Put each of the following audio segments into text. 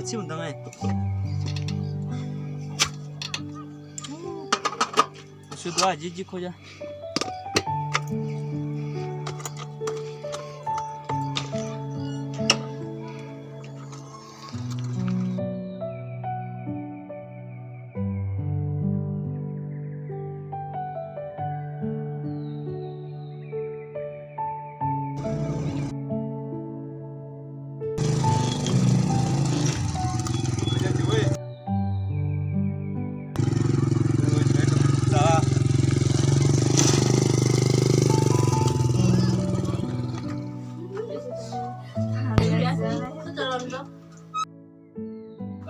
치면 당해. 수도아 지지 코자.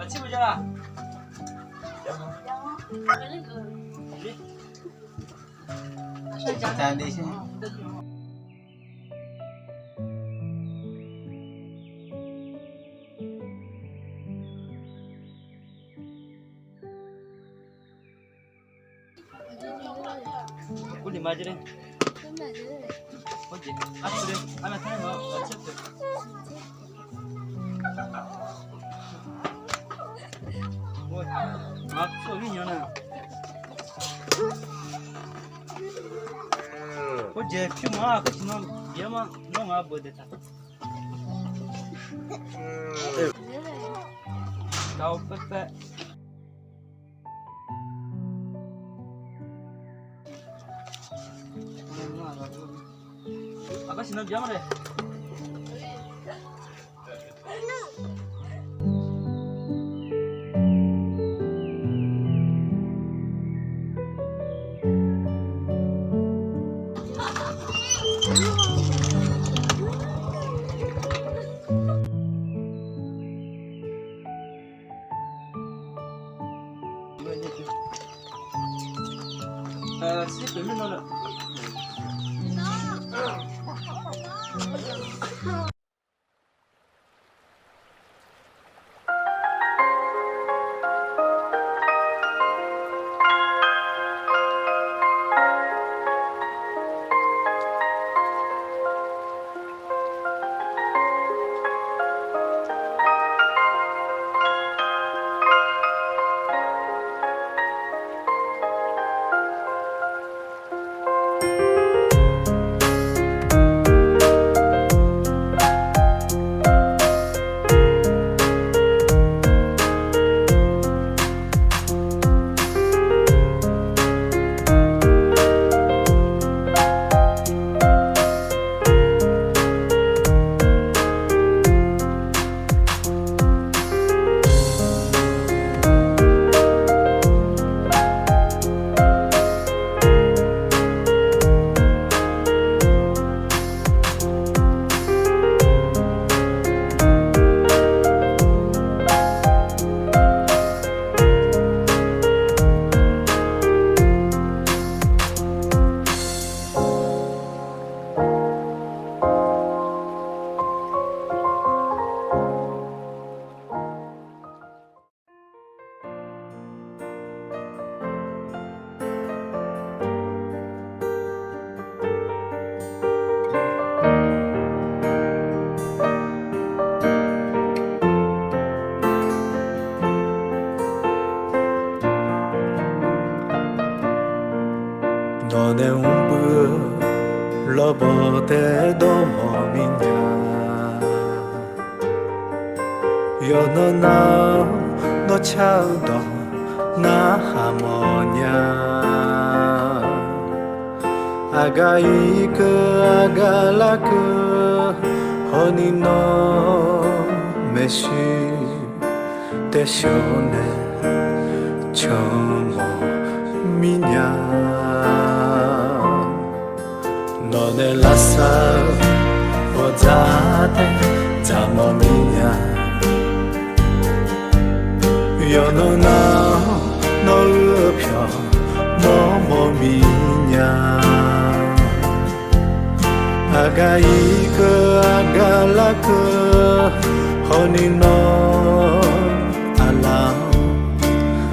치우자. Jangan di sini. 꿀리 맞으래. 어디? 아 그래. 하나 타는 거. 나 쳤어. 뭐? 아 소리냐나. 어제 피마 같이 놈 얘만 농아 보대다. 나오 빼빼. 아가씨 너 미안해. 스티커 넣어라. 너네 울러버대 도미냐 여너나 너 차우도 나 하모냐 아가이그 아갈라그 허니 너 메시 대쇼네 정모 미냐 너네 라사 보자대 자모미냐 여너나 너의 편 뭐뭐미냐 아가이그 아갈라그 허니 너 알람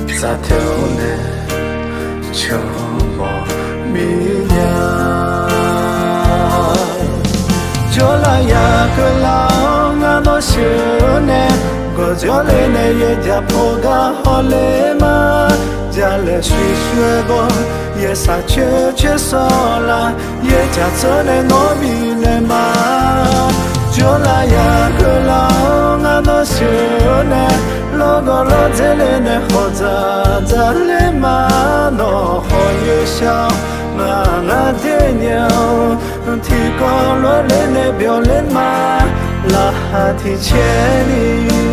사태오네 저뭐미냐 졸라야 그랑아 너 시네 就来那也家破个好嘞嘛，家来水水过，也啥却少了，也家走来糯米嘞嘛，就来呀个老俺都修呢，老个老在来呢好咋嘞嘛，喏好有笑。俺的娘，提高了人的表人嘛，拉哈提千里。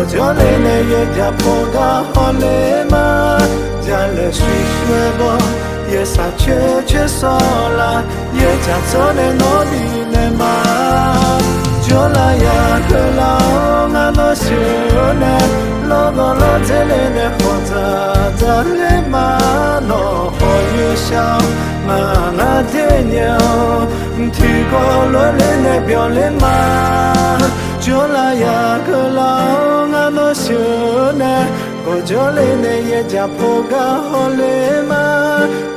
就来那也家破个好嘞嘛，家来水水过，也啥却少了，也家走来努力嘞嘛，就来呀个老俺都修呢，老个老在来呢好咋嘞嘛，喏好有笑，俺的娘，提高了人的表人嘛，就来呀个老。那修呢，我就来那也家破个好嘞嘛，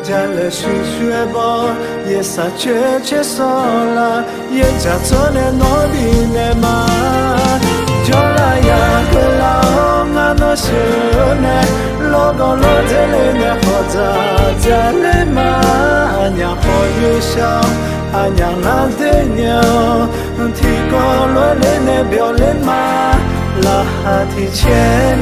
家来水水包，也啥却少了，也家走来努力嘞嘛，就来呀个老俺那修呢，老个老在来呢好咋嘞嘛，俺娘好有笑，俺娘俺的娘，提高了人的表人嘛。拉哈提千里。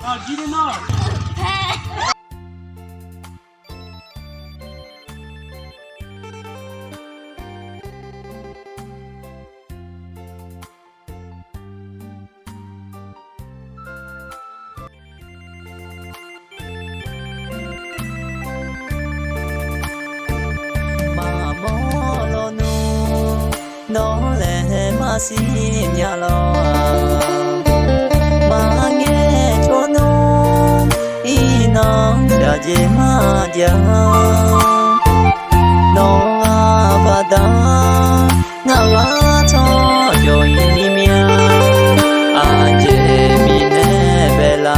啊，几点了？nó lẽ mà xin nhà lo mà nghe cho nó ý nó đã dễ mà giờ nó và đã ngã cho rồi mía à dễ mi nè bê la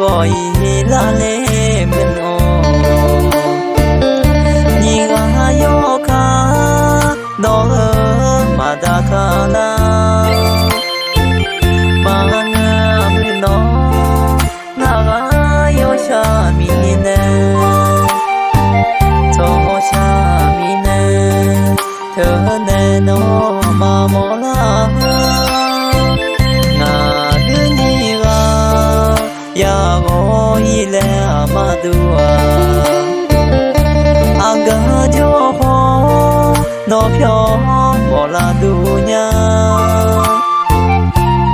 gọi là lệ mình ô nhị gà yo ca đó mà đã khá là mà ngà mình nó ngà gà yo cha mi nè cho cha mi nè thơ nè nó mà mò la ngà đưa nhị gà ya gọi là mà đua aga jo ho no pyo mo la du nya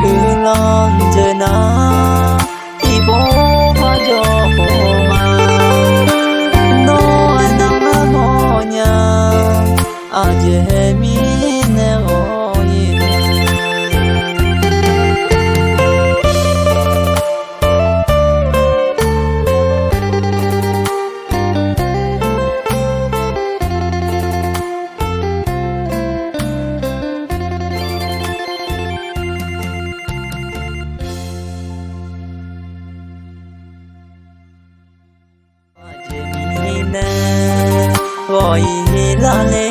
cứ lon chơi na đi bo ha jo ho ma no na mo nya a je mi ne o yi gọi là lệ